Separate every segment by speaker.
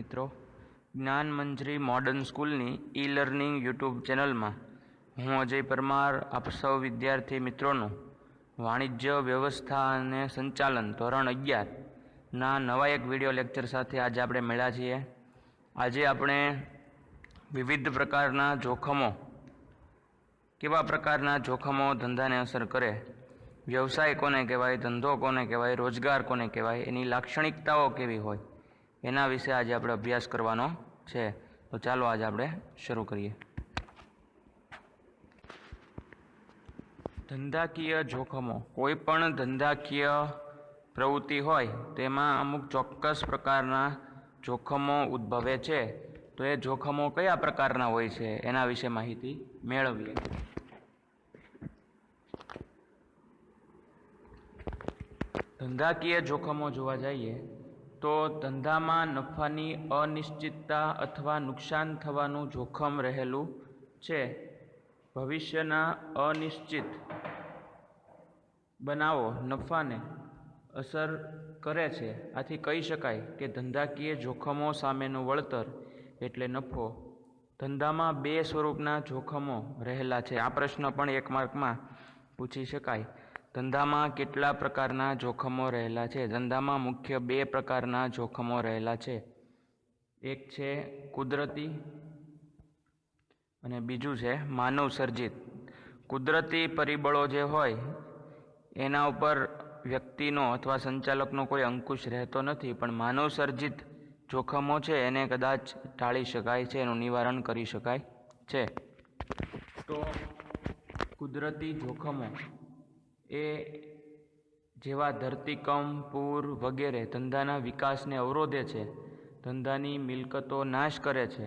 Speaker 1: મિત્રો, જ્ઞાન મંજરી મોડર્ન સ્કૂલની ઈ લર્નિંગ યુટ્યુબ ચેનલમાં હું અજય પરમાર આપ સૌ વિદ્યાર્થી મિત્રોનું વાણિજ્ય વ્યવસ્થા અને સંચાલન ધોરણ 11ના નવા એક વિડીયો લેક્ચર સાથે આજે આપણે મળ્યા છીએ। આજે આપણે વિવિધ પ્રકારના જોખમો, કેવા પ્રકારના જોખમો ધંધાને અસર કરે, વ્યવસાય કોને કહેવાય, ધંધો કોને કહેવાય, રોજગાર કોને કહેવાય, એની લાક્ષણિકતાઓ કેવી હોય, એના વિશે આજે આપણે અભ્યાસ કરવાનો છે। તો ચાલો આજે આપણે શરૂ કરીએ। ધંધાકીય જોખમો। કોઈ પણ ધંધાકીય પ્રવૃત્તિ હોય તેમાં અમુક ચોક્કસ પ્રકારના જોખમો ઉદ્ભવે છે। તો એ જોખમો કયા પ્રકારના હોય છે એના વિશે માહિતી મેળવીએ। ધંધાકીય જોખમો જોવા જઈએ તો ધંધામાં નફાની અનિશ્ચિતતા અથવા નુકસાન થવાનું જોખમ રહેલું છે। ભવિષ્યના અનિશ્ચિત બનાવો નફાને અસર કરે છે। આથી કહી શકાય કે ધંધાકીય જોખમો સામેનું વળતર એટલે નફો। ધંધામાં બે સ્વરૂપના જોખમો રહેલા છે। આ પ્રશ્ન પણ એક માર્કમાં પૂછી શકાય। ધંધામાં કેટલા પ્રકારના જોખમો રહેલા છે? ધંધામાં મુખ્ય બે પ્રકારના જોખમો રહેલા છે। એક છે કુદરતી અને બીજું છે માનવ સર્જિત। કુદરતી પરિબળો જે હોય એના ઉપર વ્યક્તિનો અથવા સંચાલકનો કોઈ અંકુશ રહેતો નથી, પણ માનવ સર્જિત જોખમો છે એને કદાચ ટાળી શકાય છે, એનું નિવારણ કરી શકાય છે। તો કુદરતી જોખમો એ જેવા ધરતીકંપ, પૂર વગેરે ધંધાના વિકાસને અવરોધે છે, ધંધાની મિલકતો નાશ કરે છે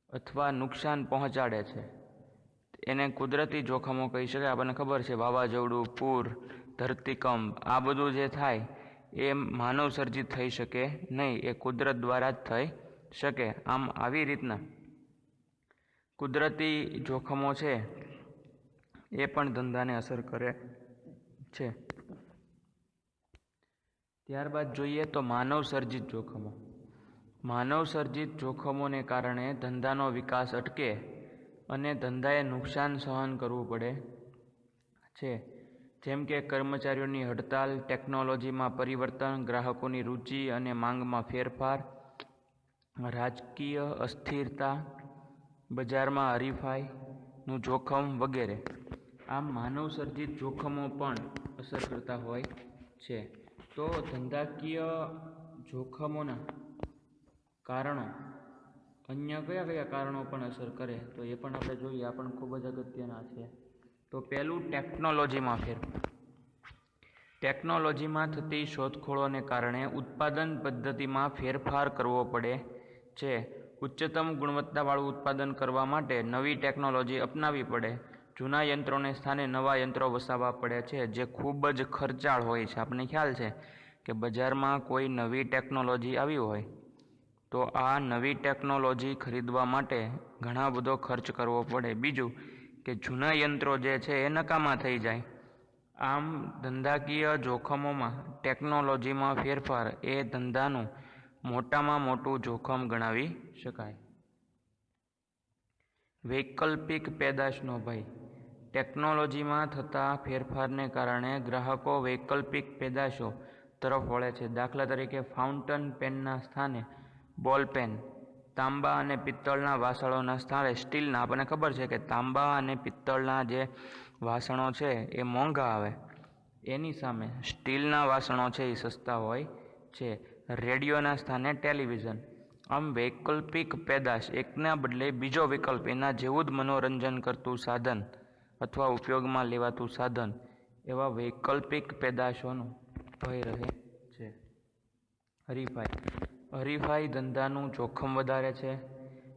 Speaker 1: અથવા નુકસાન પહોંચાડે છે, એને કુદરતી જોખમો કહી શકાય। આપણને ખબર છે વાવાઝોડું, પૂર, ધરતીકંપ આ બધું જે થાય એ માનવ સર્જિત થઈ શકે નહીં, એ કુદરત દ્વારા જ થઈ શકે। આમ આવી રીતના કુદરતી જોખમો છે એ પણ ધંધાને અસર કરે છે। ત્યારબાદ જોઈએ તો માનવ સર્જિત જોખમો। માનવ સર્જિત જોખમોને કારણે ધંધાનો વિકાસ અટકે અને ધંધાએ નુકસાન સહન કરવું પડે છે। જેમ કે કર્મચારીઓની હડતાલ, ટેકનોલોજીમાં પરિવર્તન, ગ્રાહકોની રુચિ અને માંગમાં ફેરફાર, રાજકીય અસ્થિરતા, બજારમાં હરીફાઈનું જોખમ વગેરે। આમ માનવ સર્જિત જોખમો પણ અસર કરતા હોય છે। તો ધંધાકીય જોખમોના કારણો અન્ય કયા કયા કારણો પણ અસર કરે તો એ પણ આપણે જોઈએ, આ પણ ખૂબ જ અગત્યના છે। તો પહેલું ટેકનોલોજીમાં ફેરફાર। ટેકનોલોજીમાં થતી શોધખોળોને કારણે ઉત્પાદન પદ્ધતિમાં ફેરફાર કરવો પડે છે। ઉચ્ચતમ ગુણવત્તાવાળું ઉત્પાદન કરવા માટે નવી ટેકનોલોજી અપનાવવી પડે, જૂના યંત્રોને સ્થાને નવા યંત્રો વસાવવા પડે છે જે ખૂબ જ ખર્ચાળ હોય છે। આપણને ખ્યાલ છે કે બજારમાં કોઈ નવી ટેકનોલોજી આવી હોય તો આ નવી ટેકનોલોજી ખરીદવા માટે ઘણા બધો ખર્ચ કરવો પડે। બીજું કે જૂના યંત્રો જે છે એ નકામા થઈ જાય। આમ ધંધાકીય જોખમોમાં ટેકનોલોજીમાં ફેરફાર એ ધંધાનું મોટામાં મોટું જોખમ ગણાવી શકાય। વૈકલ્પિક પેદાશનો ભય। ટેકનોલોજીમાં થતા ફેરફારને કારણે ગ્રાહકો વૈકલ્પિક પેદાશો તરફ વળે છે। દાખલા તરીકે ફાઉન્ટન પેનના સ્થાને બોલ પેન, તાંબા અને પિત્તળના વાસણોના સ્થાને સ્ટીલના। આપણને ખબર છે કે તાંબા અને પિત્તળના જે વાસણો છે એ મોંઘા આવે, એની સામે સ્ટીલના વાસણો છે એ સસ્તા હોય છે। રેડિયોના સ્થાને ટેલિવિઝન। આમ વૈકલ્પિક પેદાશ એકના બદલે બીજો વિકલ્પ, એના જેવું જ મનોરંજન કરતું સાધન અથવા ઉપયોગમાં લેવાતું સાધન, એવા વૈકલ્પિક પેદાશોનો ભય રહે છે। હરીફાઈ। હરીફાઈ ધંધાનું જોખમ વધારે છે,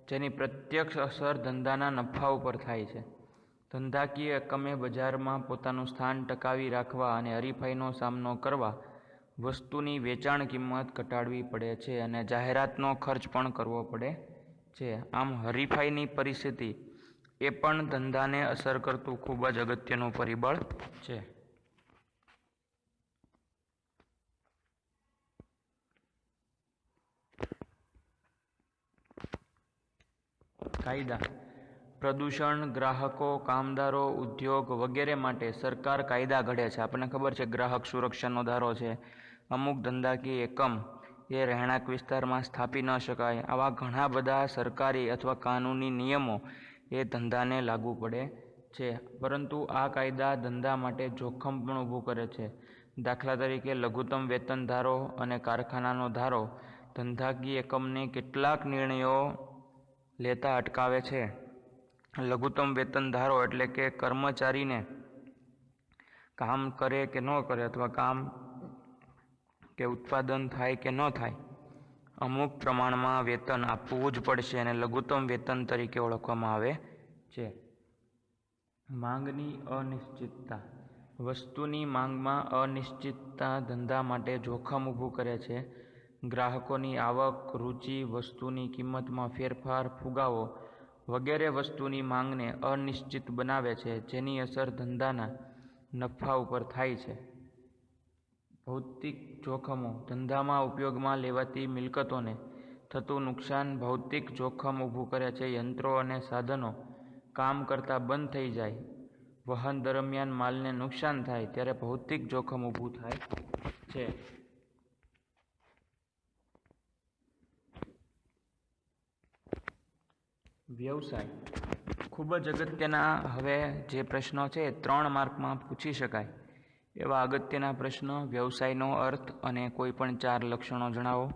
Speaker 1: જેની પ્રત્યક્ષ અસર ધંધાના નફા ઉપર થાય છે। ધંધાકીય એકમે બજારમાં પોતાનું સ્થાન ટકાવી રાખવા અને હરીફાઈનો સામનો કરવા વસ્તુની વેચાણ કિંમત ઘટાડવી પડે છે અને જાહેરાતનો ખર્ચ પણ કરવો પડે છે। આમ હરીફાઈની પરિસ્થિતિ એ પણ ધંધાને અસર કરતું ખૂબ જ અગત્યનું પરિબળ છે। કાયદા. પ્રદૂષણ, ગ્રાહકો, કામદારો, ઉદ્યોગ વગેરે માટે સરકાર કાયદા ઘડે છે. આપણને ખબર છે ગ્રાહક સુરક્ષાનો ધારો છે. અમુક ધંધાકીય એકમ એ રહેણાંક વિસ્તારમાં સ્થાપી ન શકાય. આવા ઘણા બધા સરકારી અથવા કાનૂની નિયમો એ ધંધાને લાગુ પડે છે. પરંતુ આ કાયદા ધંધા માટે જોખમ પણ ઊભું કરે છે. દાખલા તરીકે લઘુત્તમ વેતન ધારો અને કારખાનાનો ધારો ધંધાકીય એકમને કેટલાક નિર્ણયો લેતા અટકાવે છે. લઘુત્તમ વેતન ધારો એટલે કે કર્મચારીને કામ કરે કે ન કરે અથવા કામ કે ઉત્પાદન થાય કે ન થાય અમુક પ્રમાણમાં વેતન આપવું જ પડશે અને લઘુત્તમ વેતન તરીકે ઓળખવામાં આવે છે. માંગની અનિશ્ચિતતા. વસ્તુની માંગમાં અનિશ્ચિતતા ધંધા માટે જોખમ ઊભું કરે છે. ગ્રાહકોની આવક, રુચિ, વસ્તુની કિંમતમાં ફેરફાર, ફુગાવો વગેરે વસ્તુની માંગને અનિશ્ચિત બનાવે છે, જેની અસર ધંધાના નફા ઉપર થાય છે. ભૌતિક જોખમો. ધંધામાં ઉપયોગમાં લેવાતી મિલકતોને થતું નુકસાન ભૌતિક જોખમ ઊભું કરે છે. યંત્રો અને સાધનો કામ કરતા બંધ થઈ જાય, વહન દરમિયાન માલને નુકસાન થાય ત્યારે ભૌતિક જોખમ ઊભું થાય છે. વ્યવસાય. ખૂબ જ અગત્યના હવે જે પ્રશ્નો છે 3 માર્કમાં પૂછી શકાય એવા અગત્યના પ્રશ્નો. વ્યવસાયનો અર્થ અને કોઈ પણ 4 લક્ષણો જણાવો.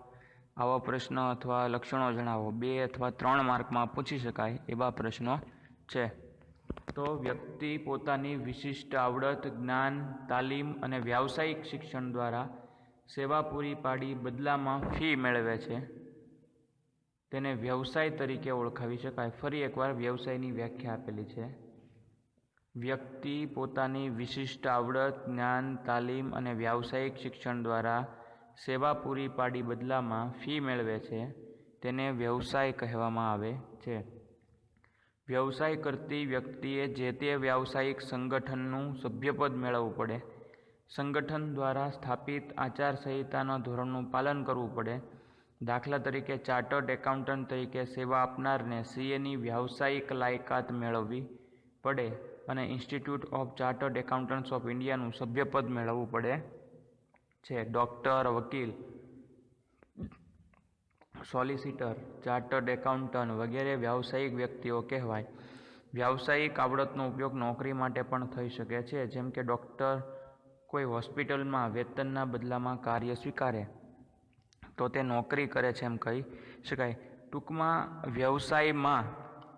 Speaker 1: આવો પ્રશ્ન અથવા લક્ષણો જણાવો. 2 અથવા 3 માર્કમાં પૂછી શકાય એવા પ્રશ્નો છે. તો વ્યક્તિ પોતાની વિશિષ્ટ આવડત, જ્ઞાન, તાલીમ અને વ્યાવસાયિક શિક્ષણ દ્વારા સેવા પૂરી પાડી બદલામાં ફી મેળવે છે, તેને વ્યવસાય તરીકે ઓળખાવી શકાય. ફરી એકવાર વ્યવસાયની વ્યાખ્યા આપેલી છે. વ્યક્તિ પોતાની વિશિષ્ટ આવડત, જ્ઞાન, તાલીમ અને વ્યાવસાયિક શિક્ષણ દ્વારા સેવા પૂરી પાડી બદલામાં ફી મેળવે છે, તેને વ્યવસાય કહેવામાં આવે છે. વ્યવસાય કરતી વ્યક્તિએ જે તે વ્યાવસાયિક સંગઠનનું સભ્યપદ મેળવવું પડે, સંગઠન દ્વારા સ્થાપિત આચારસંહિતાના ધોરણનું પાલન કરવું પડે. દાખલા તરીકે ચાર્ટર્ડ એકાઉન્ટન્ટ તરીકે સેવા આપનારને સીએની વ્યાવસાયિક લાયકાત મેળવવી પડે અને institute of chartered accountants of ઇન્ડિયાનું સભ્યપદ મેળવવું પડે છે. ડૉક્ટર, વકીલ, સોલિસિટર, ચાર્ટર્ડ એકાઉન્ટન્ટ વગેરે વ્યાવસાયિક વ્યક્તિઓ કહેવાય. વ્યાવસાયિક આવડતનો ઉપયોગ નોકરી માટે પણ થઈ શકે છે. જેમ કે ડૉક્ટર કોઈ હોસ્પિટલમાં વેતનના બદલામાં કાર્ય સ્વીકારે તો તે નોકરી કરે છે એમ કહી શકાય. ટૂંકમાં વ્યવસાયમાં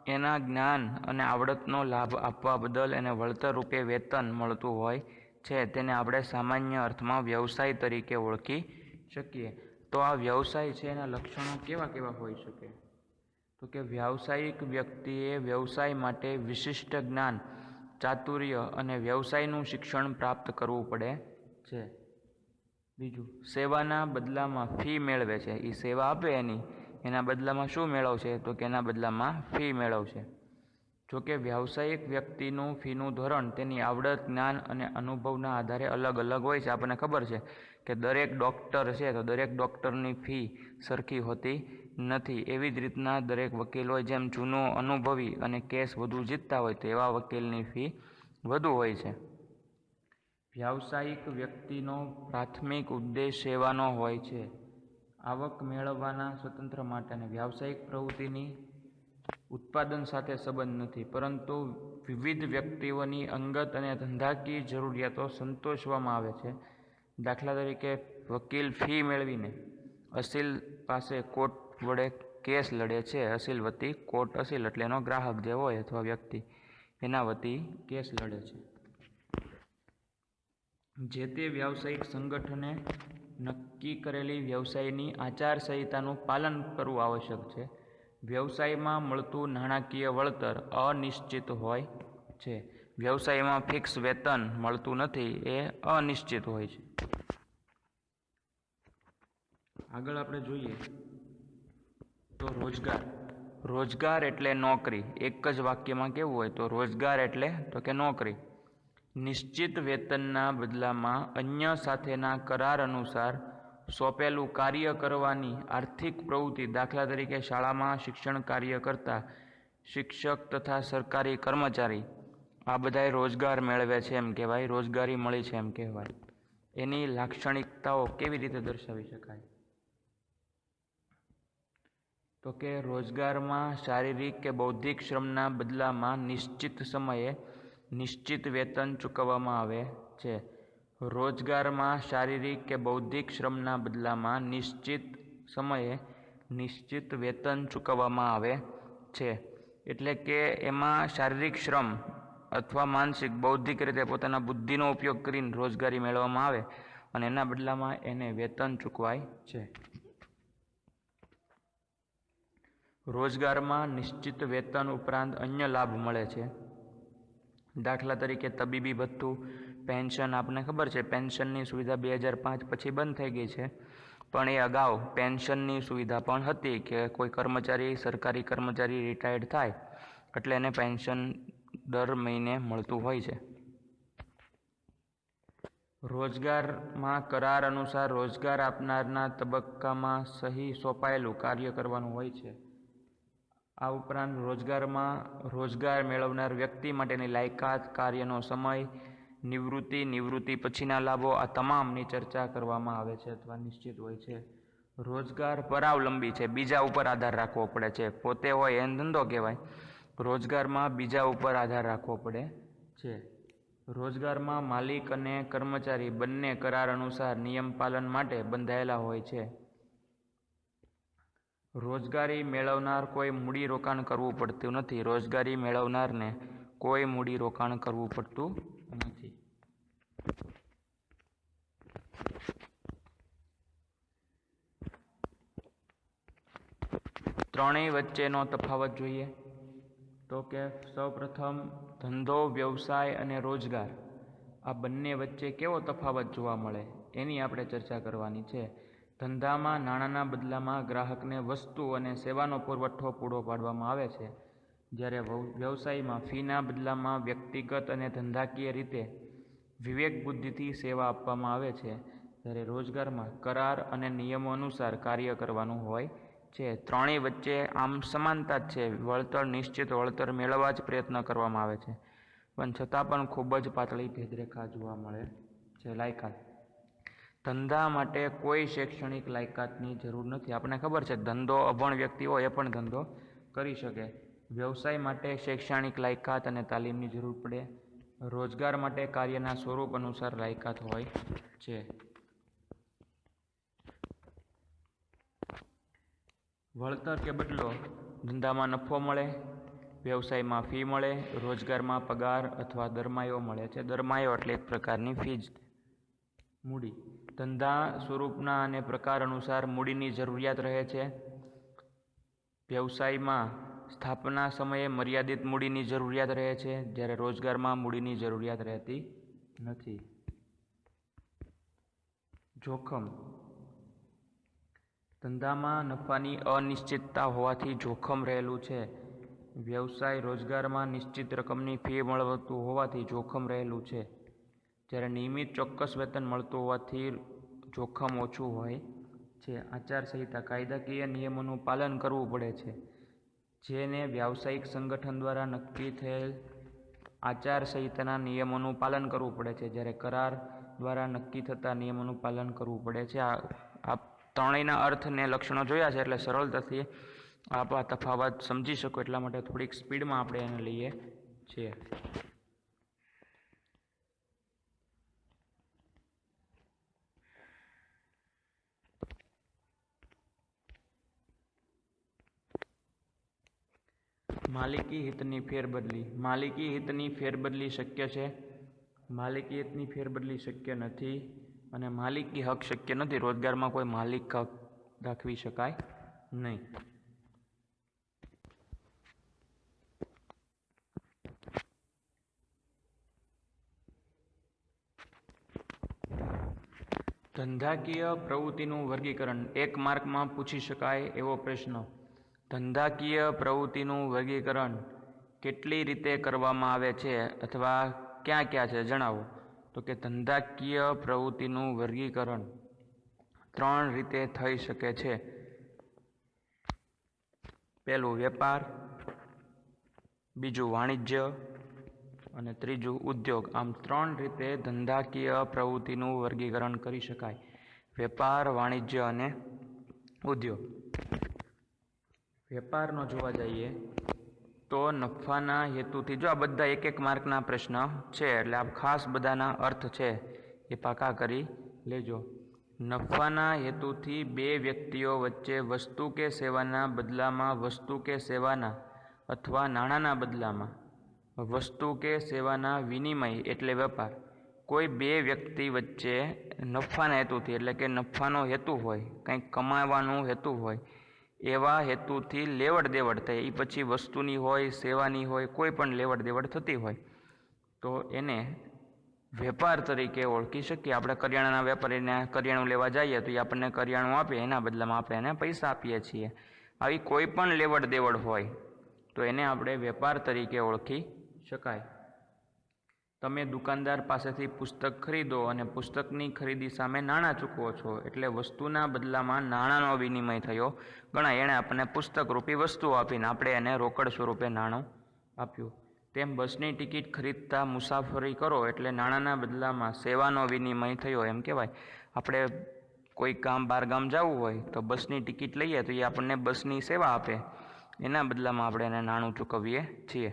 Speaker 1: એના જ્ઞાન અને આવડતનો લાભ આપવા બદલ એને વળતર રૂપે વેતન મળતું હોય છે, તેને આપણે સામાન્ય અર્થમાં વ્યવસાય તરીકે ઓળખી શકીએ. તો આ વ્યવસાય છે એના લક્ષણો કેવા કેવા હોઈ શકે? તો કે વ્યાવસાયિક વ્યક્તિએ વ્યવસાય માટે વિશિષ્ટ જ્ઞાન, ચાતુર્ય અને વ્યવસાયનું શિક્ષણ પ્રાપ્ત કરવું પડે છે. બીજું, સેવાના બદલામાં ફી મેળવે છે. એ સેવા આપે એના બદલામાં શું મેળવશે? તો કે એના બદલામાં ફી મેળવશે. જોકે વ્યાવસાયિક વ્યક્તિનું ફીનું ધોરણ તેની આવડત, જ્ઞાન અને અનુભવના આધારે અલગ અલગ હોય છે. આપણને ખબર છે કે દરેક ડૉક્ટર છે તો દરેક ડૉક્ટરની ફી સરખી હોતી નથી. એવી જ રીતના દરેક વકીલ હોય, જેમ જૂનો અનુભવી અને કેસ વધુ જીતતા હોય તો એવા વકીલની ફી વધુ હોય છે. વ્યાવસાયિક વ્યક્તિનો પ્રાથમિક ઉદ્દેશ સેવાનો હોય છે. આવક મેળવવાના સ્વતંત્ર માટે અને વ્યાવસાયિક પ્રવૃત્તિની ઉત્પાદન સાથે સંબંધ નથી, પરંતુ વિવિધ વ્યક્તિઓની અંગત અને ધંધાકીય જરૂરિયાતો સંતોષવામાં આવે છે. દાખલા તરીકે વકીલ ફી મેળવીને અસીલ પાસે કોર્ટ વડે કેસ લડે છે. અસીલ વતી કોર્ટ, અસીલ એટલે એનો ગ્રાહક જે હોય અથવા વ્યક્તિ, એના વતી કેસ લડે છે. જે તે વ્યાવસાયિક સંગઠને નક્કી કરેલી વ્યવસાયની આચારસંહિતાનું પાલન કરવું આવશ્યક છે. વ્યવસાયમાં મળતું નાણાકીય વળતર અનિશ્ચિત હોય છે. વ્યવસાયમાં ફિક્સ વેતન મળતું નથી, એ અનિશ્ચિત હોય છે. આગળ આપણે જોઈએ તો રોજગાર. રોજગાર એટલે નોકરી. એક જ વાક્યમાં કેવું હોય તો રોજગાર એટલે તો કે નોકરી. નિશ્ચિત વેતનના બદલામાં અન્ય સાથેના કરાર અનુસાર સોંપેલું કાર્ય કરવાની આર્થિક પ્રવૃત્તિ. દાખલા તરીકે શાળામાં શિક્ષણ કાર્ય કરતા શિક્ષક તથા સરકારી કર્મચારી આ બધાય રોજગાર મેળવે છે એમ કહેવાય, રોજગારી મળી છે એમ કહેવાય. એની લાક્ષણિકતાઓ કેવી રીતે દર્શાવી શકાય? તો કે રોજગારમાં શારીરિક કે બૌદ્ધિક શ્રમના બદલામાં નિશ્ચિત સમયે નિશ્ચિત વેતન ચૂકવવામાં આવે છે. રોજગારમાં શારીરિક કે બૌદ્ધિક શ્રમના બદલામાં નિશ્ચિત સમયે નિશ્ચિત વેતન ચૂકવવામાં આવે છે. એટલે કે એમાં શારીરિક શ્રમ અથવા માનસિક બૌદ્ધિક રીતે પોતાના બુદ્ધિનો ઉપયોગ કરીને રોજગારી મેળવવામાં આવે અને એના બદલામાં એને વેતન ચૂકવાય છે. રોજગારમાં નિશ્ચિત વેતન ઉપરાંત અન્ય લાભ મળે છે. દાખલા તરીકે તબીબી ભથ્થું, પેન્શન. આપણને ખબર છે પેન્શનની સુવિધા 2005 પછી બંધ થઈ ગઈ છે, પણ એ અગાઉ પેન્શનની સુવિધા પણ હતી કે કોઈ કર્મચારી, સરકારી કર્મચારી રિટાયર્ડ થાય એટલે એને પેન્શન દર મહિને મળતું હોય છે. રોજગારમાં કરાર અનુસાર રોજગાર આપનારના તબક્કામાં સહી સોંપાયેલું કાર્ય કરવાનું હોય છે. આ ઉપરાંત રોજગારમાં રોજગાર મેળવનાર વ્યક્તિ માટેની લાયકાત, કાર્યનો સમય, નિવૃત્તિ, નિવૃત્તિ પછીના લાભો આ તમામની ચર્ચા કરવામાં આવે છે અથવા નિશ્ચિત હોય છે. રોજગાર પરાવલંબી છે, બીજા ઉપર આધાર રાખવો પડે છે. પોતે હોય એને ધંધો કહેવાય. રોજગારમાં બીજા ઉપર આધાર રાખવો પડે છે. રોજગારમાં માલિક અને કર્મચારી બંને કરાર અનુસાર નિયમ પાલન માટે બંધાયેલા હોય છે. રોજગારી મેળવનાર કોઈ મૂડી રોકાણ કરવું પડતું નથી. રોજગારી મેળવનારને કોઈ મૂડી રોકાણ કરવું પડતું નથી. ત્રણેય વચ્ચેનો તફાવત જોઈએ તો કે સૌપ્રથમ ધંધો, વ્યવસાય અને રોજગાર આ બંને વચ્ચે કેવો તફાવત જોવા મળે એની આપણે ચર્ચા કરવાની છે. ધંધામાં નાણાંના બદલામાં ગ્રાહકને વસ્તુ અને સેવાનો પુરવઠો પૂરો પાડવામાં આવે છે, જ્યારે વ્યવસાયમાં ફીના બદલામાં વ્યક્તિગત અને ધંધાકીય રીતે વિવેક બુદ્ધિથી સેવા આપવામાં આવે છે, જ્યારે રોજગારમાં કરાર અને નિયમો અનુસાર કાર્ય કરવાનું હોય છે. ત્રણેય વચ્ચે આમ સમાનતા જ છે. વળતર, નિશ્ચિત વળતર મેળવવા જ પ્રયત્ન કરવામાં આવે છે, પણ છતાં પણ ખૂબ જ પાતળી ભેદરેખા જોવા મળે છે. લાયકાત. ધંધા માટે કોઈ શૈક્ષણિક લાયકાતની જરૂર નથી. આપણને ખબર છે ધંધો અભણ વ્યક્તિ હોય એ પણ ધંધો કરી શકે. વ્યવસાય માટે શૈક્ષણિક લાયકાત અને તાલીમની જરૂર પડે. રોજગાર માટે કાર્યના સ્વરૂપ અનુસાર લાયકાત હોય છે. વળતર કે બદલો. ધંધામાં નફો મળે, વ્યવસાયમાં ફી મળે, રોજગારમાં પગાર અથવા દરમાયો મળે છે. દરમાયો એટલે એક પ્રકારની ફી જ. મૂડી. ધંધા સ્વરૂપના અને પ્રકાર અનુસાર મૂડીની જરૂરિયાત રહે છે. વ્યવસાયમાં સ્થાપના સમયે મર્યાદિત મૂડીની જરૂરિયાત રહે છે, જ્યારે રોજગારમાં મૂડીની જરૂરિયાત રહેતી નથી. જોખમ. ધંધામાં નફાની અનિશ્ચિતતા હોવાથી જોખમ રહેલું છે. વ્યવસાય રોજગારમાં નિશ્ચિત રકમની ફી મળતું હોવાથી જોખમ રહેલું છે, જ્યારે નિયમિત ચોક્કસ વેતન મળતું હોવાથી જોખમ ઓછું હોય છે. આચારસંહિતા. કાયદાકીય નિયમોનું પાલન કરવું પડે છે, જેને વ્યાવસાયિક સંગઠન દ્વારા નક્કી થયેલ આચારસંહિતાના નિયમોનું પાલન કરવું પડે છે, જ્યારે કરાર દ્વારા નક્કી થતા નિયમોનું પાલન કરવું પડે છે. આ ત્રણેયના અર્થ ને લક્ષણો જોયા છે એટલે સરળતાથી આપ આ તફાવત સમજી શકો એટલા માટે થોડીક સ્પીડમાં આપણે એને લઈએ છીએ. માલિકી હિતની ફેરબદલી. માલિકી હિતની ફેરબદલી શક્ય છે. માલિકી હિતની ફેરબદલી શક્ય નથી અને માલિકી હક શક્ય નથી. રોજગારમાં કોઈ માલિક હક દાખવી શકાય નહીં. ધંધાકીય પ્રવૃત્તિનું વર્ગીકરણ. એક માર્કમાં પૂછી શકાય એવો પ્રશ્ન. ધંધાકીય પ્રવૃત્તિનું વર્ગીકરણ કેટલી રીતે કરવામાં આવે છે અથવા ક્યાં ક્યાં છે જણાવો. તો કે ધંધાકીય પ્રવૃત્તિનું વર્ગીકરણ 3 રીતે થઈ શકે છે. પહેલું વેપાર, બીજું વાણિજ્ય અને ત્રીજું ઉદ્યોગ. આમ 3 રીતે ધંધાકીય પ્રવૃત્તિનું વર્ગીકરણ કરી શકાય: વેપાર, વાણિજ્ય અને ઉદ્યોગ. વેપારનો જોવા જઈએ તો નફાના હેતુથી, જો આ બધા 1-1 માર્કના પ્રશ્ન છે એટલે આ ખાસ બધાના અર્થ છે એ પાકા કરી લેજો. નફાના હેતુથી બે વ્યક્તિઓ વચ્ચે વસ્તુ કે સેવાના બદલામાં વસ્તુ કે સેવાના અથવા નાણાંના બદલામાં વસ્તુ કે સેવાના વિનિમય એટલે વેપાર. કોઈ બે વ્યક્તિ વચ્ચે નફાના હેતુથી એટલે કે નફાનો હેતુ હોય, કંઈક કમાવાનો હેતુ હોય, એવા હેતુથી લેવડ દેવડ થાય, એ પછી વસ્તુની હોય, સેવાની હોય, કોઈ પણ લેવડ દેવડ થતી હોય તો એને વેપાર તરીકે ઓળખી શકીએ. આપણે કરિયાણાના વેપારીને કરિયાણું લેવા જઈએ તો એ આપણને કરિયાણું આપે, એના બદલામાં આપણે એને પૈસા આપીએ છીએ. આવી કોઈ પણ લેવડ દેવડ હોય તો એને આપણે વેપાર તરીકે ઓળખી શકાય. તમે દુકાનદાર પાસેથી પુસ્તક ખરીદો અને પુસ્તકની ખરીદી સામે નાણાં ચૂકવો છો એટલે વસ્તુના બદલામાં નાણાંનો વિનિમય થયો ગણાય. એણે આપણને પુસ્તક રૂપી વસ્તુ આપીને આપણે એને રોકડ સ્વરૂપે નાણું આપ્યું. તેમ બસની ટિકિટ ખરીદતા મુસાફરી કરો એટલે નાણાંના બદલામાં સેવાનો વિનિમય થયો એમ કહેવાય. આપણે કોઈ બહાર ગામ જવું હોય તો બસની ટિકિટ લઈએ તો એ આપણને બસની સેવા આપે, એના બદલામાં આપણે એને નાણું ચૂકવીએ છીએ.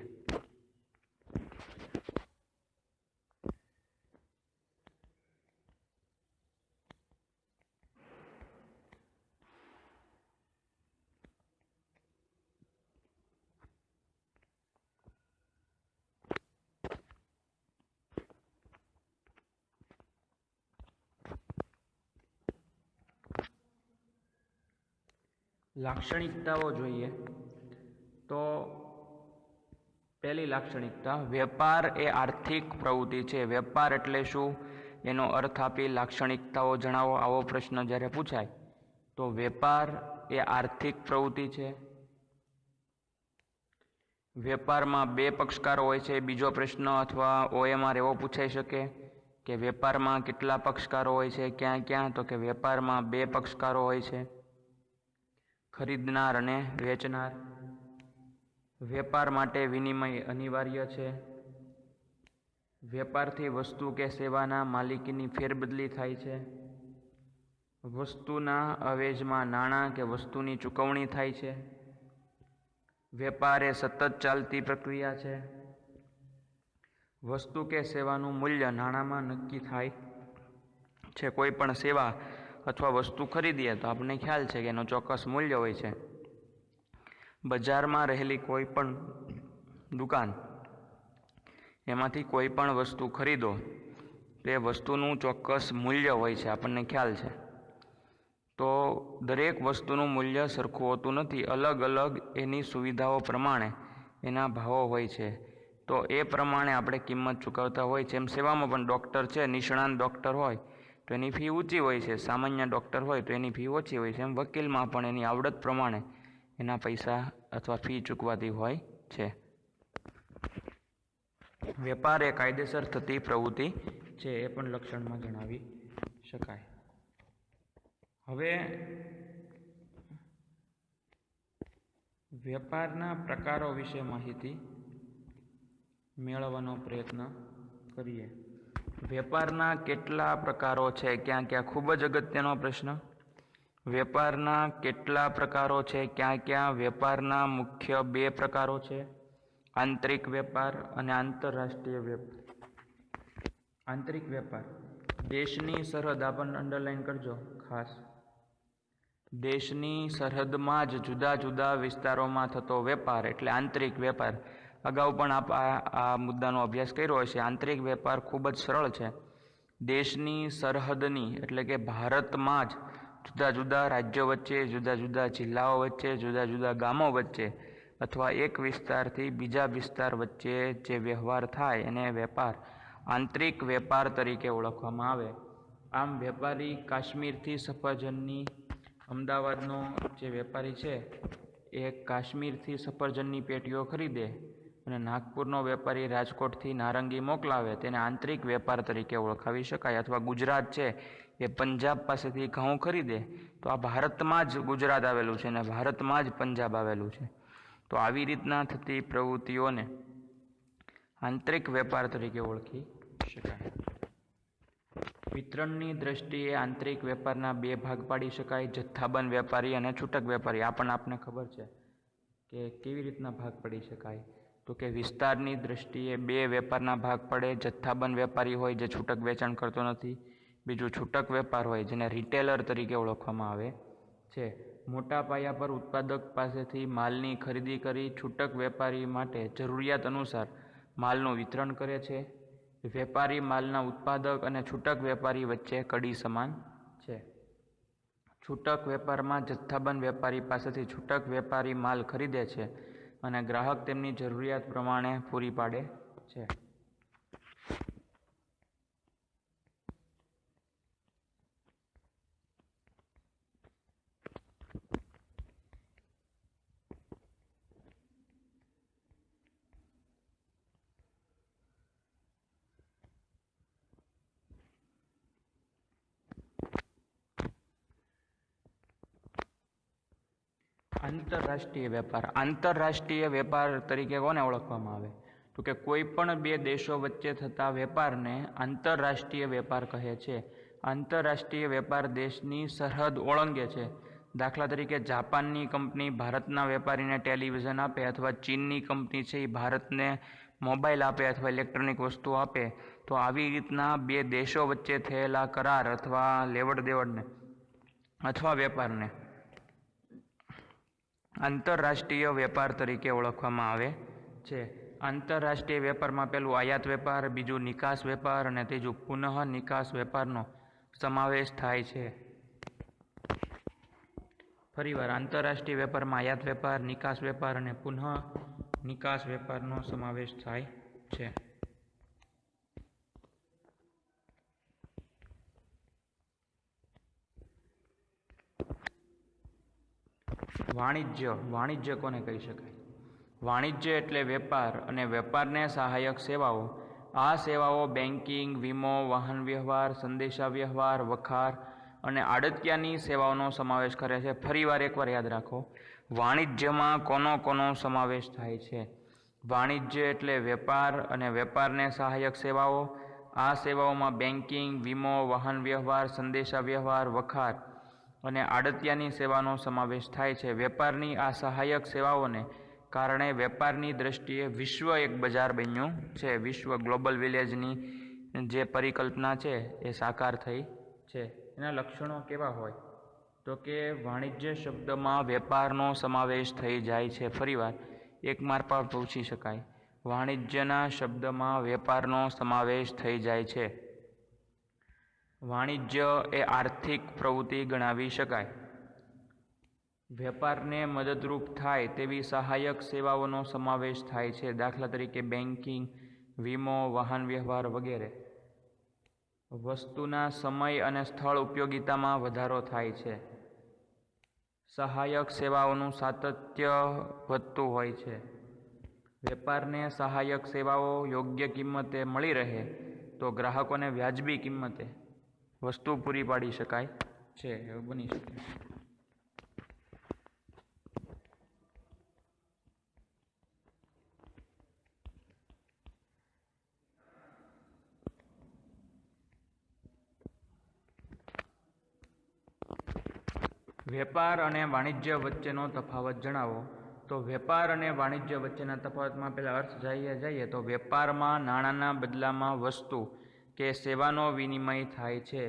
Speaker 1: લાક્ષણિકતાઓ જોઈએ તો પહેલી લાક્ષણિકતા, વેપાર એ આર્થિક પ્રવૃત્તિ છે. વેપાર એટલે શું એનો અર્થ આપી લાક્ષણિકતાઓ જણાવો, આવો પ્રશ્ન જ્યારે પૂછાય તો વેપાર એ આર્થિક પ્રવૃત્તિ છે. વેપારમાં બે પક્ષકારો હોય છે. બીજો પ્રશ્ન અથવા OMR એવો પૂછાઈ શકે કે વેપારમાં કેટલા પક્ષકારો હોય છે, ક્યાં ક્યાં, તો કે વેપારમાં બે પક્ષકારો હોય છે, ખરીદનાર અને વેચનાર. વેપાર માટે વિનિમય અનિવાર્ય છે. વેપારથી વસ્તુ કે સેવાના માલિકીની ફેરબદલી થાય છે. વસ્તુના અવેજમાં નાણાં કે વસ્તુની ચૂકવણી થાય છે. વેપાર એ સતત ચાલતી પ્રક્રિયા છે. વસ્તુ કે સેવાનું મૂલ્ય નાણાંમાં નક્કી થાય છે. કોઈ પણ સેવા અથવા વસ્તુ ખરીદીએ તો આપણને ખ્યાલ છે કે એનું ચોક્કસ મૂલ્ય હોય છે. બજારમાં રહેલી કોઈ પણ દુકાન, એમાંથી કોઈ પણ વસ્તુ ખરીદો તો એ વસ્તુનું ચોક્કસ મૂલ્ય હોય છે, આપણને ખ્યાલ છે. તો દરેક વસ્તુનું મૂલ્ય સરખું હોતું નથી. અલગ અલગ એની સુવિધાઓ પ્રમાણે એના ભાવો હોય છે. તો એ પ્રમાણે આપણે કિંમત ચૂકવતા હોય છે. એમ સેવામાં પણ ડૉક્ટર છે, નિષ્ણાત ડૉક્ટર હોય તો એની ફી ઊંચી હોય છે, સામાન્ય ડૉક્ટર હોય તો એની ફી ઓછી હોય છે. એમ વકીલમાં પણ એની આવડત પ્રમાણે એના પૈસા અથવા ફી ચૂકવાતી હોય છે. વેપાર એ કાયદેસર થતી પ્રવૃત્તિ છે, એ પણ લક્ષણમાં જણાવી શકાય. હવે વેપારના પ્રકારો વિશે માહિતી મેળવવાનો પ્રયત્ન કરીએ. વેપારના કેટલા પ્રકારો છે, ક્યાં ક્યાં, ખૂબ જ અગત્યનો પ્રશ્ન. વેપારના કેટલા પ્રકારો છે, ક્યાં ક્યાં. વેપારના મુખ્ય બે પ્રકારો છે, આંતરિક વેપાર અને આંતરરાષ્ટ્રીય વેપાર. આંતરિક વેપાર દેશની સરહદ, આપણને અંડરલાઈન કરજો ખાસ, દેશની સરહદમાં જ જુદા જુદા વિસ્તારોમાં થતો વેપાર એટલે આંતરિક વેપાર. અગાઉ પણ આ મુદ્દાનો અભ્યાસ કર્યો હશે. આંતરિક વેપાર ખૂબ જ સરળ છે. દેશની સરહદની એટલે કે ભારતમાં જ જુદા જુદા રાજ્યો વચ્ચે, જુદા જુદા જિલ્લાઓ વચ્ચે, જુદા જુદા ગામો વચ્ચે અથવા એક વિસ્તારથી બીજા વિસ્તાર વચ્ચે જે વ્યવહાર થાય એને વેપાર આંતરિક વેપાર તરીકે ઓળખવામાં આવે. આમ વેપારી કાશ્મીરથી સફરજનની, અમદાવાદનો જે વેપારી છે એ કાશ્મીરથી સફરજનની પેટીઓ ખરીદે અને નાગપુરનો વેપારી રાજકોટથી નારંગી મોકલાવે, તેને આંતરિક વેપાર તરીકે ઓળખાવી શકાય. અથવા ગુજરાત છે એ પંજાબ પાસેથી ઘઉં ખરીદે તો આ ભારતમાં જ ગુજરાત આવેલું છે અને ભારતમાં જ પંજાબ આવેલું છે, તો આવી રીતના થતી પ્રવૃત્તિઓને આંતરિક વેપાર તરીકે ઓળખી શકાય. વિતરણની દ્રષ્ટિએ આંતરિક વેપારના બે ભાગ પાડી શકાય, જથ્થાબંધ વેપારી અને છૂટક વેપારી. આ પણ આપને ખબર છે કે કેવી રીતના ભાગ પાડી શકાય. તો કે વિસ્તારની દ્રષ્ટિએ બે વેપારના ભાગ પડે. જથ્થાબંધ વેપારી હોય જે છૂટક વેચાણ કરતો નથી, બીજું છૂટક વેપાર હોય જેને રિટેલર તરીકે ઓળખવામાં આવે છે. મોટા પાયા પર ઉત્પાદક પાસેથી માલની ખરીદી કરી છૂટક વેપારી માટે જરૂરિયાત અનુસાર માલનું વિતરણ કરે છે. વેપારી માલના ઉત્પાદક અને છૂટક વેપારી વચ્ચે કડી સમાન છે. છૂટક વેપારમાં જથ્થાબંધ વેપારી પાસેથી છૂટક વેપારી માલ ખરીદે છે અને ગ્રાહક તેમની જરૂરિયાત પ્રમાણે પૂરી પાડે છે. આંતરરાષ્ટ્રીય વેપાર. આંતરરાષ્ટ્રીય વેપાર તરીકે કોને ઓળખવામાં આવે? તો કે કોઈ પણ બે દેશો વચ્ચે થતા વેપારને આંતરરાષ્ટ્રીય વેપાર કહે છે. આંતરરાષ્ટ્રીય વેપાર દેશની સરહદ ઓળંગે છે. દાખલા તરીકે જાપાનની કંપની ભારતના વેપારીને ટેલિવિઝન આપે અથવા ચીનની કંપની છે એ ભારતને મોબાઈલ આપે અથવા ઇલેક્ટ્રોનિક વસ્તુ આપે, તો આવી રીતના બે દેશો વચ્ચે થયેલા કરાર અથવા લેવડ દેવડને અથવા વેપારને આંતરરાષ્ટ્રીય વેપાર તરીકે ઓળખવામાં આવે છે. આંતરરાષ્ટ્રીય વેપારમાં પહેલું આયાત વેપાર, બીજું નિકાસ વેપાર અને ત્રીજું પુનઃ નિકાસ વેપારનો સમાવેશ થાય છે. ફરીવાર, આંતરરાષ્ટ્રીય વેપારમાં આયાત વેપાર, નિકાસ વેપાર અને પુનઃ નિકાસ વેપારનો સમાવેશ થાય છે. વાણિજ્ય. વાણિજ્ય કોને કહી શકાય? વાણિજ્ય એટલે વેપાર અને વેપારને સહાયક સેવાઓ. આ સેવાઓ બેન્કિંગ, વીમો, વાહન વ્યવહાર, સંદેશા વ્યવહાર, વખાર અને આડતિયાની સેવાઓનો સમાવેશ કરે છે. ફરીવાર એકવાર યાદ રાખો, વાણિજ્યમાં કોનો સમાવેશ થાય છે? વાણિજ્ય એટલે વેપાર અને વેપારને સહાયક સેવાઓ. આ સેવાઓમાં બેન્કિંગ, વીમો, વાહન વ્યવહાર, સંદેશા વ્યવહાર, વખાર અને આડતિયાની સેવાનો સમાવેશ થાય છે. વેપારની આ સહાયક સેવાઓને કારણે વેપારની દ્રષ્ટિએ વિશ્વ એક બજાર બન્યું છે. વિશ્વ ગ્લોબલ વિલેજની જે પરિકલ્પના છે એ સાકાર થઈ છે. એના લક્ષણો કેવા હોય? તો કે વાણિજ્ય શબ્દમાં વેપારનો સમાવેશ થઈ જાય છે. ફરીવાર એક માર્ક પર પૂછી શકાય, વાણિજ્યના શબ્દમાં વેપારનો સમાવેશ થઈ જાય છે. વાણિજ્ય એ આર્થિક પ્રવૃત્તિ ગણાવી શકાય. વેપારને મદદરૂપ થાય તેવી સહાયક સેવાઓનો સમાવેશ થાય છે. દાખલા તરીકે બેન્કિંગ, વીમો, વાહન વ્યવહાર વગેરે. વસ્તુના સમય અને સ્થળ ઉપયોગિતામાં વધારો થાય છે. સહાયક સેવાઓનું સાતત્ય વધતું હોય છે. વેપારને સહાયક સેવાઓ યોગ્ય કિંમતે મળી રહે તો ગ્રાહકોને વ્યાજબી કિંમતે વસ્તુ પૂરી પાડી શકાય છે. એવું બની શકે. વેપાર અને વાણિજ્ય વચ્ચેનો તફાવત જણાવો. તો વેપાર અને વાણિજ્ય વચ્ચેના તફાવતમાં પહેલા અર્થ જઈએ તો વેપારમાં નાણાંના બદલામાં વસ્તુ કે સેવાનો વિનિમય થાય છે.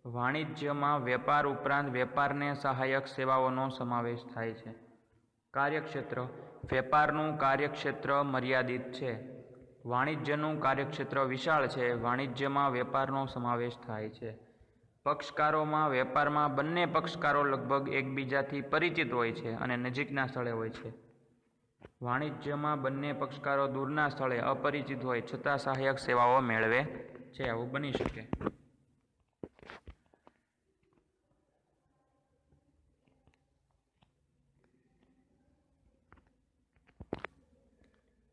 Speaker 1: વાણિજ્યમાં વેપાર ઉપરાંત વેપારને સહાયક સેવાઓનો સમાવેશ થાય છે. કાર્યક્ષેત્ર. વેપારનું કાર્યક્ષેત્ર મર્યાદિત છે. વાણિજ્યનું કાર્યક્ષેત્ર વિશાળ છે. વાણિજ્યમાં વેપારનો સમાવેશ થાય છે. પક્ષકારોમાં વેપારમાં બંને પક્ષકારો લગભગ એકબીજાથી પરિચિત હોય છે અને નજીકના સ્થળે હોય છે. વાણિજ્યમાં બંને પક્ષકારો દૂરના સ્થળે અપરિચિત હોય છતાં સહાયક સેવાઓ મેળવે છે. આવું બની શકે.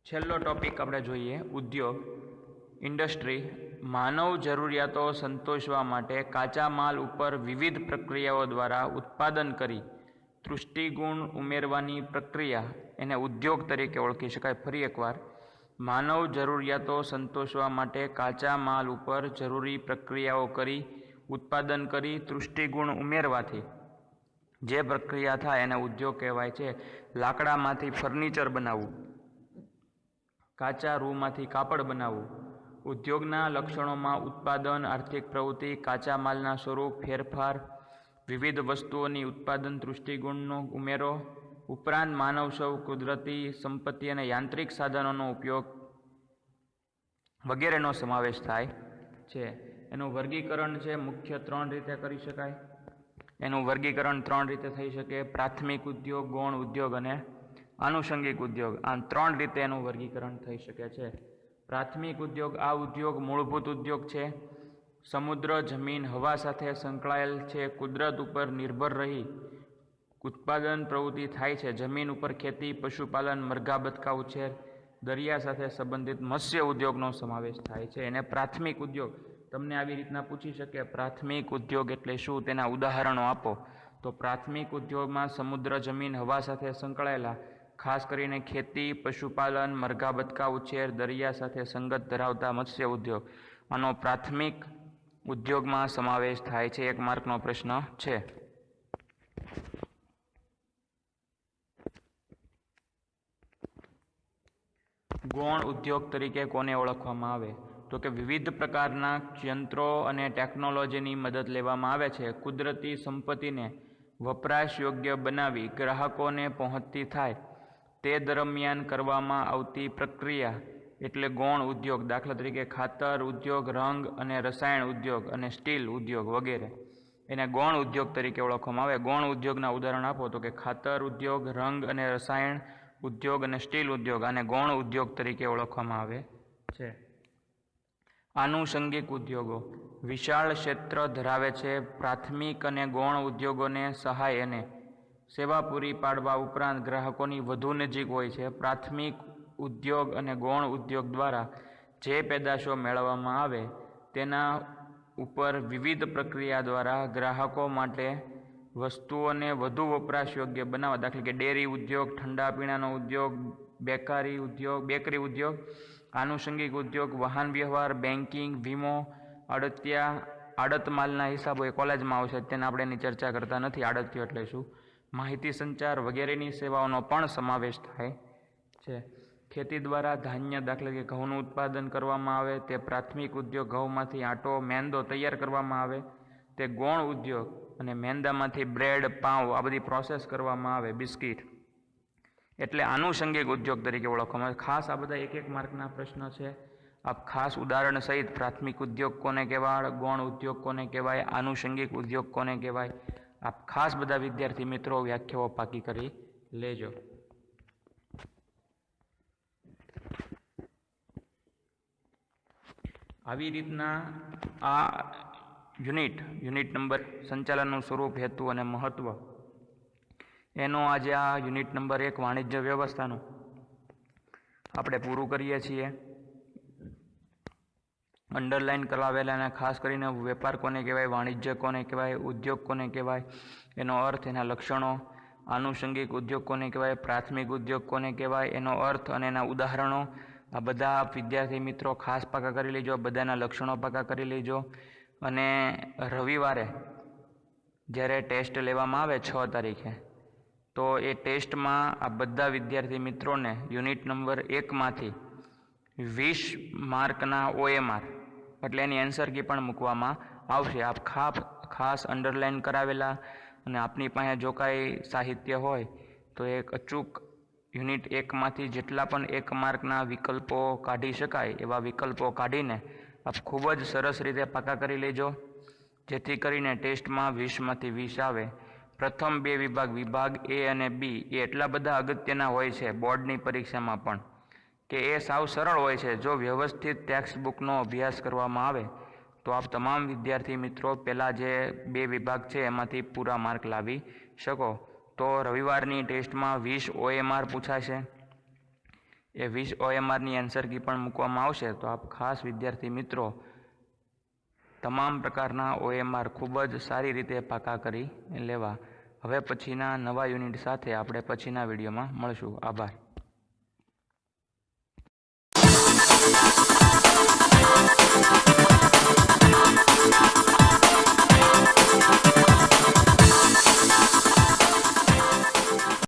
Speaker 1: છેલ્લો ટોપિક આપણે જોઈએ, ઉદ્યોગ. ઇન્ડસ્ટ્રી માનવ જરૂરિયાતો સંતોષવા માટે કાચા માલ ઉપર વિવિધ પ્રક્રિયાઓ દ્વારા ઉત્પાદન કરી તૃષ્ટિગુણ ઉમેરવાની પ્રક્રિયા એને ઉદ્યોગ તરીકે ઓળખી શકાય. ફરી એકવાર, માનવ જરૂરિયાતો સંતોષવા માટે કાચા માલ ઉપર જરૂરી પ્રક્રિયાઓ કરી ઉત્પાદન કરી તૃષ્ટિગુણ ઉમેરવાથી જે પ્રક્રિયા થાય એને ઉદ્યોગ કહેવાય છે. લાકડામાંથી ફર્નિચર બનાવવું, કાચા રૂમાંથી કાપડ બનાવવું. ઉદ્યોગના લક્ષણોમાં ઉત્પાદન, આર્થિક પ્રવૃત્તિ, કાચા માલના સ્વરૂપ, ફેરફાર, વિવિધ વસ્તુઓની ઉત્પાદન, તૃષ્ટિગુણનો ઉમેરો, ઉપરાંત માનવ સૌ કુદરતી સંપત્તિ અને યાંત્રિક સાધનોનો ઉપયોગ વગેરેનો સમાવેશ થાય છે. એનું વર્ગીકરણ છે મુખ્ય 3 રીતે કરી શકાય. એનું વર્ગીકરણ 3 રીતે થઈ શકે: પ્રાથમિક ઉદ્યોગ, ગૌણ ઉદ્યોગ અને આનુષંગિક ઉદ્યોગ. આમ 3 રીતે એનું વર્ગીકરણ થઈ શકે છે. પ્રાથમિક ઉદ્યોગ, આ ઉદ્યોગ મૂળભૂત ઉદ્યોગ છે. સમુદ્ર, જમીન, હવા સાથે સંકળાયેલ છે. કુદરત ઉપર નિર્ભર રહી ઉત્પાદન પ્રવૃત્તિ થાય છે. જમીન ઉપર ખેતી, પશુપાલન, મરઘા બતકા ઉછેર, દરિયા સાથે સંબંધિત મત્સ્ય ઉદ્યોગનો સમાવેશ થાય છે. એને પ્રાથમિક ઉદ્યોગ. તમને આવી રીતના પૂછી શકે પ્રાથમિક ઉદ્યોગ એટલે શું, તેના ઉદાહરણો આપો. તો પ્રાથમિક ઉદ્યોગમાં સમુદ્ર, જમીન, હવા સાથે સંકળાયેલા ખાસ કરીને ખેતી, પશુપાલન, મરઘા બતકા ઉછેર, દરિયા સાથે સંગત ધરાવતા મત્સ્ય ઉદ્યોગ, આનો પ્રાથમિક ઉદ્યોગમાં સમાવેશ થાય છે. 1 માર્કનો પ્રશ્ન છે. ગૌણ ઉદ્યોગ તરીકે કોને ઓળખવામાં આવે? તો કે વિવિધ પ્રકારના યંત્રો અને ટેકનોલોજીની મદદ લેવામાં આવે છે. કુદરતી સંપત્તિને વપરાશ યોગ્ય બનાવી ગ્રાહકોને પહોંચતી થાય તે દરમિયાન કરવામાં આવતી પ્રક્રિયા એટલે ગૌણ ઉદ્યોગ. દાખલા તરીકે ખાતર ઉદ્યોગ, રંગ અને રસાયણ ઉદ્યોગ અને સ્ટીલ ઉદ્યોગ વગેરે એને ગૌણ ઉદ્યોગ તરીકે ઓળખવામાં આવે. ગૌણ ઉદ્યોગના ઉદાહરણ આપો તો કે ખાતર ઉદ્યોગ, રંગ અને રસાયણ ઉદ્યોગ અને સ્ટીલ ઉદ્યોગ, આને ગૌણ ઉદ્યોગ તરીકે ઓળખવામાં આવે છે. આનુષંગિક ઉદ્યોગો વિશાળ ક્ષેત્ર ધરાવે છે. પ્રાથમિક અને ગૌણ ઉદ્યોગોને સહાય અને સેવા પૂરી પાડવા ઉપરાંત ગ્રાહકોની વધુ નજીક હોય છે. પ્રાથમિક ઉદ્યોગ અને ગૌણ ઉદ્યોગ દ્વારા જે પેદાશો મેળવવામાં આવે તેના ઉપર વિવિધ પ્રક્રિયા દ્વારા ગ્રાહકો માટે વસ્તુઓને વધુ વપરાશ યોગ્ય બનાવવા, દાખલા કે ડેરી ઉદ્યોગ, ઠંડા પીણાનો ઉદ્યોગ, બેકરી ઉદ્યોગ. આનુષંગિક ઉદ્યોગ વાહન વ્યવહાર, બેન્કિંગ, વીમો, આડત માલના હિસાબો એ કોલેજમાં આવશે, તેને આપણે એની ચર્ચા કરતા નથી. આડતિયો એટલે શું, માહિતી સંચાર વગેરેની સેવાઓનો પણ સમાવેશ થાય છે. ખેતી દ્વારા ધાન્ય, દાખલા કે ઘઉંનું ઉત્પાદન કરવામાં આવે તે પ્રાથમિક ઉદ્યોગ. ઘઉંમાંથી આટો, મેંદો તૈયાર કરવામાં આવે તે ગૌણ ઉદ્યોગ. અને મેંદામાંથી બ્રેડ, પાઉં આ બધી પ્રોસેસ કરવામાં આવે, બિસ્કિટ, એટલે આનુષંગિક ઉદ્યોગ તરીકે ઓળખવામાં આવે. ખાસ આ બધા 1-1 માર્કના પ્રશ્ન છે. આપ ખાસ ઉદાહરણ સહિત પ્રાથમિક ઉદ્યોગ કોને કહેવાય, ગૌણ ઉદ્યોગ કોને કહેવાય, આનુષંગિક ઉદ્યોગ કોને કહેવાય, આપ ખાસ બધા વિદ્યાર્થી મિત્રો વ્યાખ્યાઓ પાકી કરી લેજો. આવી રીતના આ યુનિટ નંબર સંચાલનનું સ્વરૂપ, હેતુ અને મહત્વ એનો આજે આ યુનિટ નંબર 1 વાણિજ્ય વ્યવસ્થાનું આપણે પૂરું કરીએ છીએ. અંડરલાઇન કરાવેલા અને ખાસ કરીને વેપાર કોને કહેવાય, વાણિજ્ય કોને કહેવાય, ઉદ્યોગ કોને કહેવાય, એનો અર્થ, એના લક્ષણો, આનુષંગિક ઉદ્યોગ કોને કહેવાય, પ્રાથમિક ઉદ્યોગ કોને કહેવાય, એનો અર્થ અને એના ઉદાહરણો, આ બધા વિદ્યાર્થી મિત્રો ખાસ પાકા કરી લેજો. બધાના લક્ષણો પાકા કરી લેજો. અને રવિવારે જ્યારે ટેસ્ટ લેવામાં આવે 6 તારીખે, તો એ ટેસ્ટમાં આ બધા વિદ્યાર્થી મિત્રોને યુનિટ નંબર 1માંથી 20 માર્કના OMR એટલે એની આન્સર કી પણ મૂકવામાં આવશે. આપ ખાસ અંડરલાઇન કરાવેલા અને આપની પાસે જો કાંઈ સાહિત્ય હોય તો એક અચૂક યુનિટ 1માંથી જેટલા પણ 1 માર્કના વિકલ્પો કાઢી શકાય એવા વિકલ્પો કાઢીને આપ ખૂબ જ સરસ રીતે પાકા કરી લેજો, જેથી કરીને ટેસ્ટમાં 20માંથી 20 આવે. પ્રથમ 2 વિભાગ, વિભાગ A અને B એ એટલા બધા અગત્યના હોય છે બોર્ડની પરીક્ષામાં પણ કે એ સાવ સરળ હોય છે. જો વ્યવસ્થિત ટેક્સ્ટ બુકનો અભ્યાસ કરવામાં આવે તો આપ તમામ વિદ્યાર્થી મિત્રો પહેલાં જે 2 વિભાગ છે એમાંથી પૂરા માર્ક લાવી શકો. તો રવિવારની ટેસ્ટમાં 20 OMR પૂછાશે. એ 20 OMRની આન્સર કી પણ મૂકવામાં આવશે. તો આપ ખાસ વિદ્યાર્થી મિત્રો તમામ પ્રકારના OMR ખૂબ જ સારી રીતે પાકા કરી લેવા. હવે પછીના નવા યુનિટ સાથે આપણે પછીના વિડીયોમાં મળશું. આભાર.